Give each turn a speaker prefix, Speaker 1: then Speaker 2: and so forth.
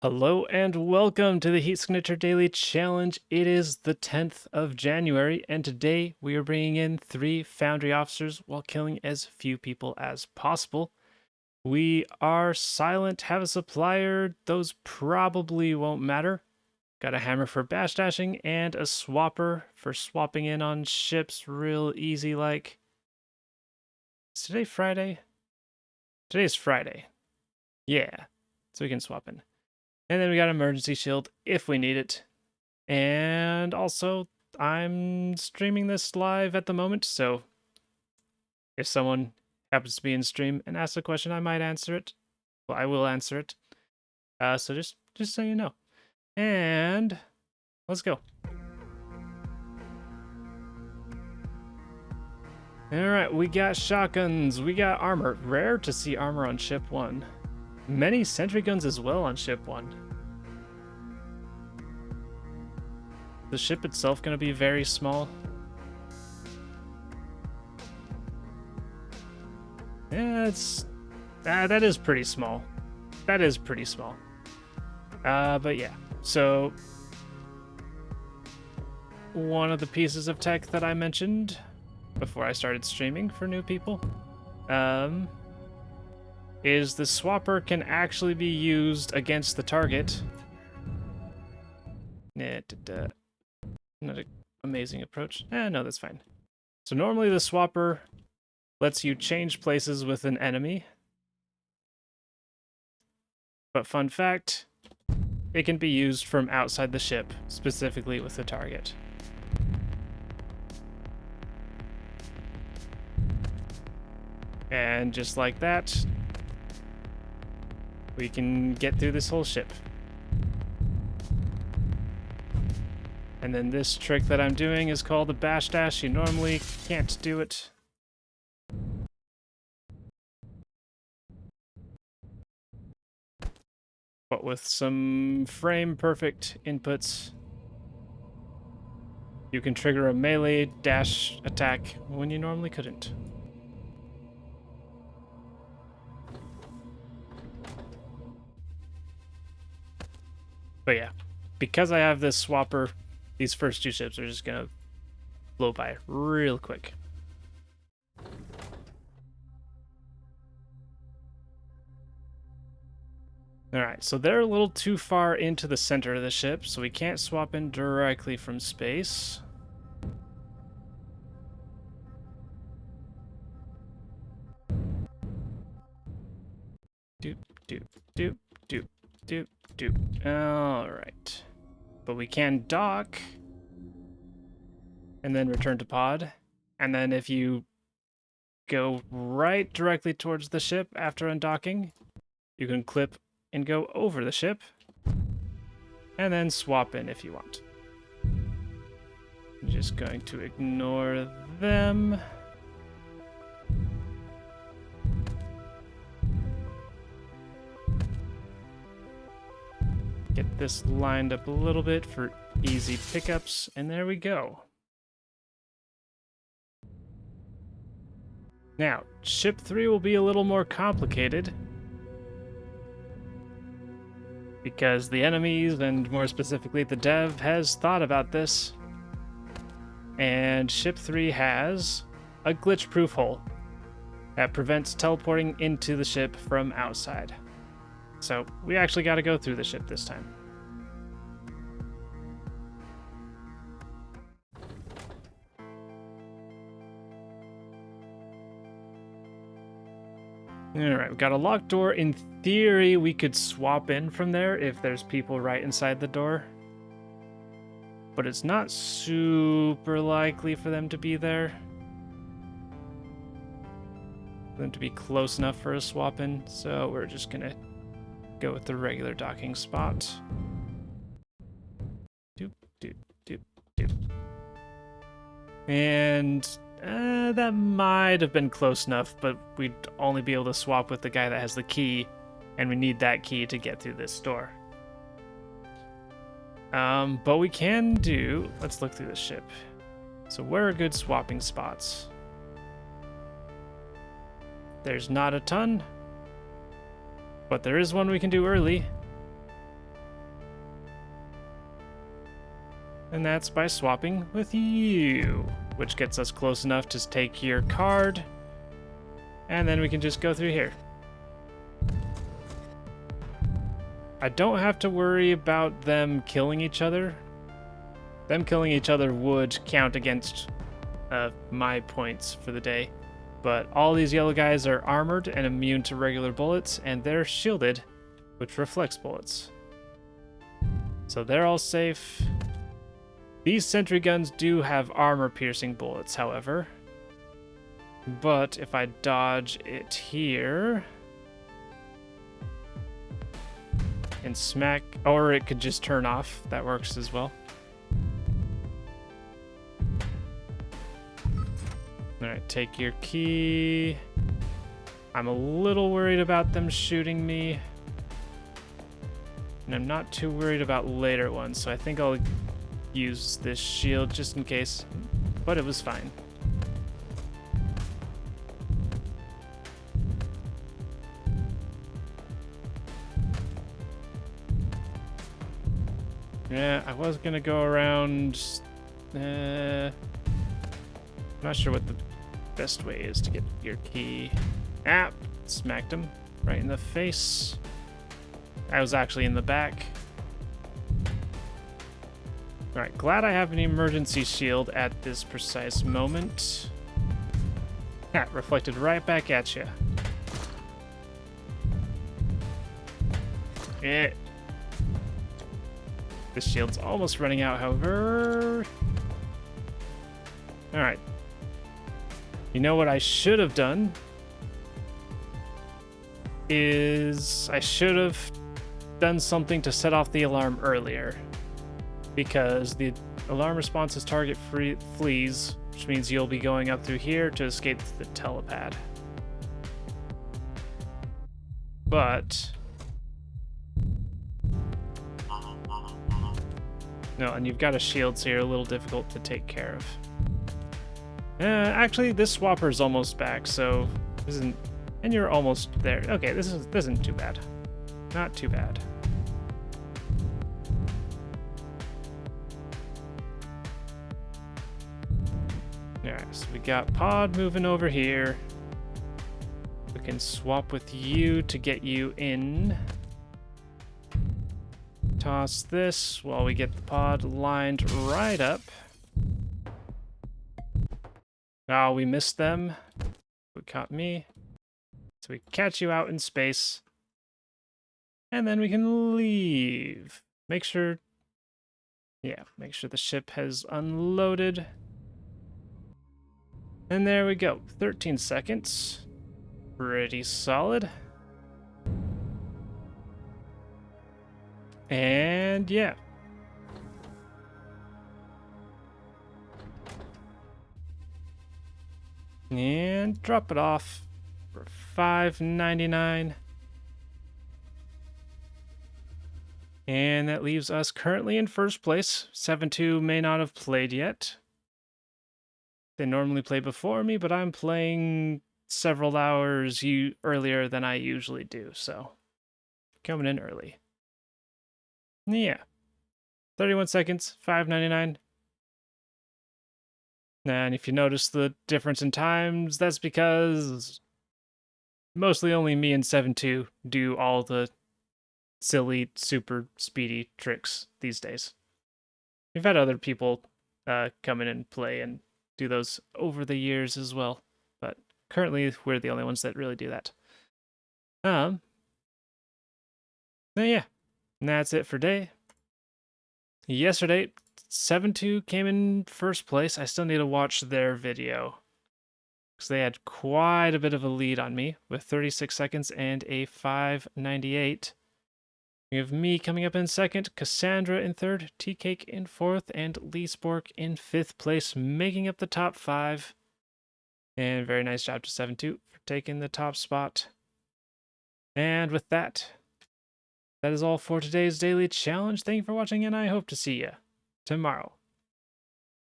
Speaker 1: Hello and welcome to the Heat Signature Daily Challenge. It is the 10th of January, and today we are bringing in 3 Foundry officers while killing as few people as possible. We are silent, have a supplier, those probably won't matter. Got a hammer for bashdashing and a swapper for swapping in on ships real easy like. Is today Friday? Today's Friday. Yeah, so we can swap in. And then we got emergency shield if we need it. And also, I'm streaming this live at the moment, so if someone happens to be in stream and asks a question, I might answer it. Well, I will answer it. So just so you know. And let's go. Alright, we got shotguns, we got armor. Rare to see armor on ship 1. Many sentry guns as well on ship 1. The ship itself gonna be very small. Yeah, that is pretty small. That is pretty small. But yeah. So one of the pieces of tech that I mentioned before I started streaming for new people, is the swapper can actually be used against the target. Not an amazing approach. No, that's fine. So normally the swapper lets you change places with an enemy. But fun fact, it can be used from outside the ship, specifically with the target. And just like that, we can get through this whole ship. And then this trick that I'm doing is called the bash dash. You normally can't do it. But with some frame perfect inputs, you can trigger a melee dash attack when you normally couldn't. But yeah, because I have this swapper, these first 2 ships are just gonna blow by real quick. Alright, so they're a little too far into the center of the ship, so we can't swap in directly from space. Doop, doop, doop, doop, doop, doop. Alright. But we can dock and then return to pod. And then if you go right directly towards the ship after undocking, you can clip and go over the ship and then swap in if you want. I'm just going to ignore them. Get this lined up a little bit for easy pickups, and there we go. Now, ship 3 will be a little more complicated, because the enemies, and more specifically the dev, has thought about this. And ship 3 has a glitch-proof hole that prevents teleporting into the ship from outside. So we actually got to go through the ship this time. Alright, we've got a locked door. In theory, we could swap in from there if there's people right inside the door. But it's not super likely for them to be there. For them to be close enough for a swap in, so we're just gonna go with the regular docking spot. Doop, doop, doop, doop. And that might have been close enough, but we'd only be able to swap with the guy that has the key, and we need that key to get through this door. But we can do... Let's look through the ship. So where are good swapping spots? There's not a ton, but there is one we can do early. And that's by swapping with you, which gets us close enough to take your card. And then we can just go through here. I don't have to worry about them killing each other. Them killing each other would count against my points for the day. But all these yellow guys are armored and immune to regular bullets, and they're shielded, which reflects bullets. So they're all safe. These sentry guns do have armor-piercing bullets, however. But if I dodge it here and smack, or it could just turn off, that works as well. Alright, take your key. I'm a little worried about them shooting me. And I'm not too worried about later ones, so I think I'll use this shield just in case. But it was fine. Yeah, I was gonna go around. Not sure what the best way is to get your key. Ah, smacked him right in the face. I was actually in the back. Alright, glad I have an emergency shield at this precise moment. Ah, reflected right back at you. Eh. This shield's almost running out, however. Alright. You know what I should have done? Is I should have done something to set off the alarm earlier. Because the alarm responses target fleas, which means you'll be going up through here to escape the telepad. But no, and you've got a shield, so you're a little difficult to take care of. Actually, this swapper's almost back, so isn't, and you're almost there. Okay, this isn't too bad. Not too bad. Alright, so we got pod moving over here. We can swap with you to get you in. Toss this while we get the pod lined right up. Oh, we missed them. We caught me. So we catch you out in space. And then we can leave. Make sure the ship has unloaded. And there we go. 13 seconds. Pretty solid. And yeah. And drop it off for $5.99. And that leaves us currently in first place. 7-2 may not have played yet. They normally play before me, but I'm playing several hours earlier than I usually do, so coming in early. Yeah. 31 seconds, $5.99. And if you notice the difference in times, that's because mostly only me and 7-2 do all the silly, super speedy tricks these days. We've had other people come in and play and do those over the years as well, but currently we're the only ones that really do that. Yeah, and that's it for day. Yesterday, 7-2 came in first place. I still need to watch their video because they had quite a bit of a lead on me with 36 seconds and a 5.98. We have me coming up in second, Cassandra in third, Tea-Cake in fourth, and Lee Spork in fifth place, making up the top 5. And very nice job to 7-2 for taking the top spot. And with that, that is all for today's daily challenge. Thank you for watching, and I hope to see you tomorrow.